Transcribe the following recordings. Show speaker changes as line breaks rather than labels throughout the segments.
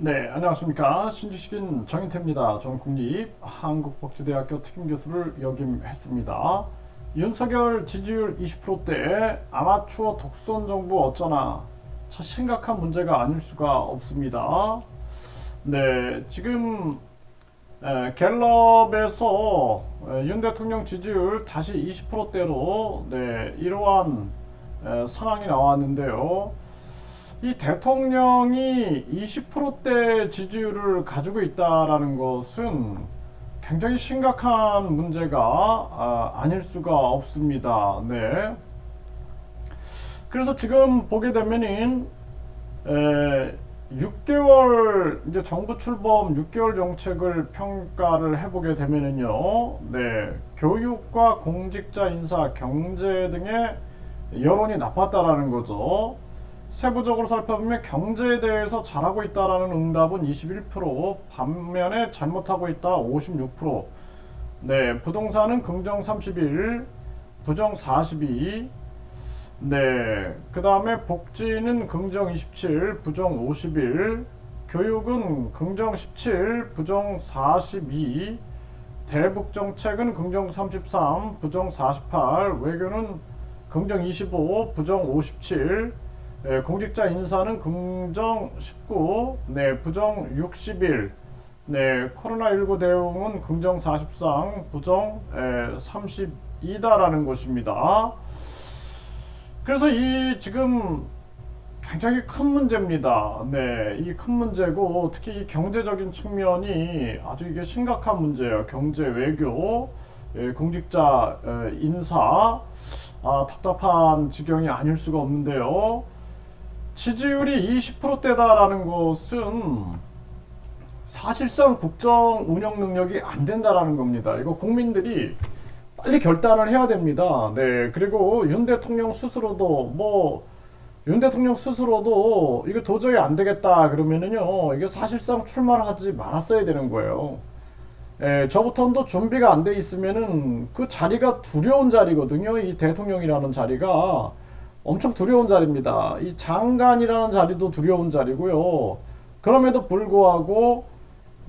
네, 안녕하십니까. 신지식인 정인태입니다. 전 국립한국복지대학교 특임교수를 역임했습니다. 윤석열 지지율 20%대 아마추어 독선 정부 어쩌나 참 심각한 문제가 아닐 수가 없습니다. 네, 지금 갤럽에서 윤 대통령 지지율 다시 20%대로 이러한 상황이 나왔는데요. 이 대통령이 20%대 지지율을 가지고 있다라는 것은 굉장히 심각한 문제가 아닐 수가 없습니다. 네. 그래서 지금 보게 되면은 6개월 이제 정부 출범 6개월 정책을 평가를 해보게 되면은요, 교육과 공직자 인사, 경제 등의 여론이 나빴다라는 거죠. 세부적으로 살펴보면 경제에 대해서 잘하고 있다라는 응답은 21%, 반면에 잘못하고 있다 56%. 네, 부동산은 긍정 31, 부정 42. 네, 그 다음에 복지는 긍정 27, 부정 51. 교육은 긍정 17, 부정 42. 대북 정책은 긍정 33, 부정 48. 외교는 긍정 25, 부정 57. 공직자 인사는 긍정 19, 부정 61, 코로나19 대응은 긍정 43, 부정 32다라는 것입니다. 그래서 이 지금 굉장히 큰 문제입니다. 이 큰 문제고 특히 이 경제적인 측면이 아주 이게 심각한 문제예요. 경제, 외교, 공직자 인사, 답답한 지경이 아닐 수가 없는데요. 지지율이 20%대다라는 것은 사실상 국정 운영 능력이 안 된다라는 겁니다. 이거 국민들이 빨리 결단을 해야 됩니다. 그리고 윤 대통령 스스로도 이거 도저히 안 되겠다 그러면은요, 이게 사실상 출마를 하지 말았어야 되는 거예요. 저부터도 준비가 안 돼 있으면은 그 자리가 두려운 자리거든요. 이 대통령이라는 자리가 엄청 두려운 자리입니다. 이 장관이라는 자리도 두려운 자리고요. 그럼에도 불구하고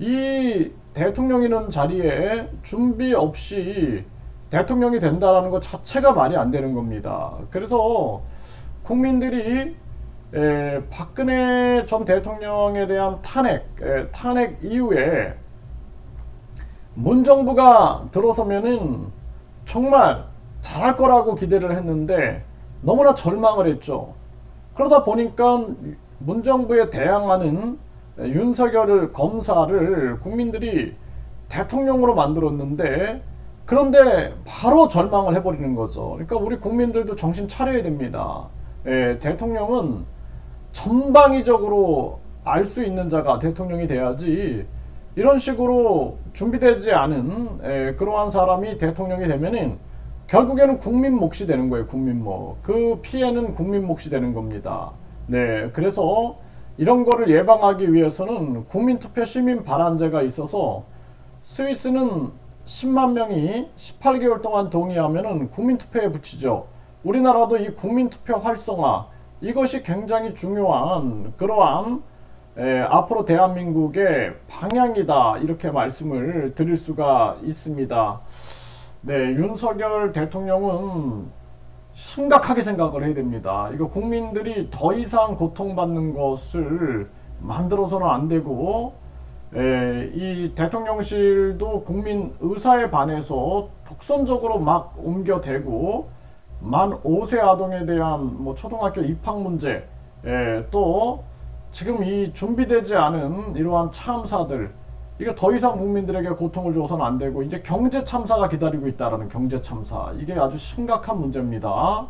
이 대통령이라는 자리에 준비 없이 대통령이 된다라는 것 자체가 말이 안 되는 겁니다. 그래서 국민들이 박근혜 전 대통령에 대한 탄핵 이후에 문정부가 들어서면은 정말 잘할 거라고 기대를 했는데 너무나 절망을 했죠. 그러다 보니까 문정부에 대항하는 윤석열 검사를 국민들이 대통령으로 만들었는데, 그런데 바로 절망을 해버리는 거죠. 그러니까 우리 국민들도 정신 차려야 됩니다. 대통령은 전방위적으로 알 수 있는 자가 대통령이 돼야지, 이런 식으로 준비되지 않은 그러한 사람이 대통령이 되면은 결국에는 국민 몫이 되는 거예요. 국민 몫. 그 피해는 국민 몫이 되는 겁니다. 그래서 이런 거를 예방하기 위해서는 국민투표 시민 발안제가 있어서 스위스는 10만 명이 18개월 동안 동의하면은 국민투표에 붙이죠. 우리나라도 이 국민투표 활성화, 이것이 굉장히 중요한 그러한 앞으로 대한민국의 방향이다, 이렇게 말씀을 드릴 수가 있습니다. 윤석열 대통령은 심각하게 생각을 해야 됩니다. 이거 국민들이 더 이상 고통받는 것을 만들어서는 안 되고, 이 대통령실도 국민 의사에 반해서 독선적으로 막 옮겨대고, 만 5세 아동에 대한 초등학교 입학 문제, 또 지금 이 준비되지 않은 이러한 참사들, 이게 더 이상 국민들에게 고통을 줘서는 안 되고, 이제 경제 참사가 기다리고 있다라는 경제 참사, 이게 아주 심각한 문제입니다.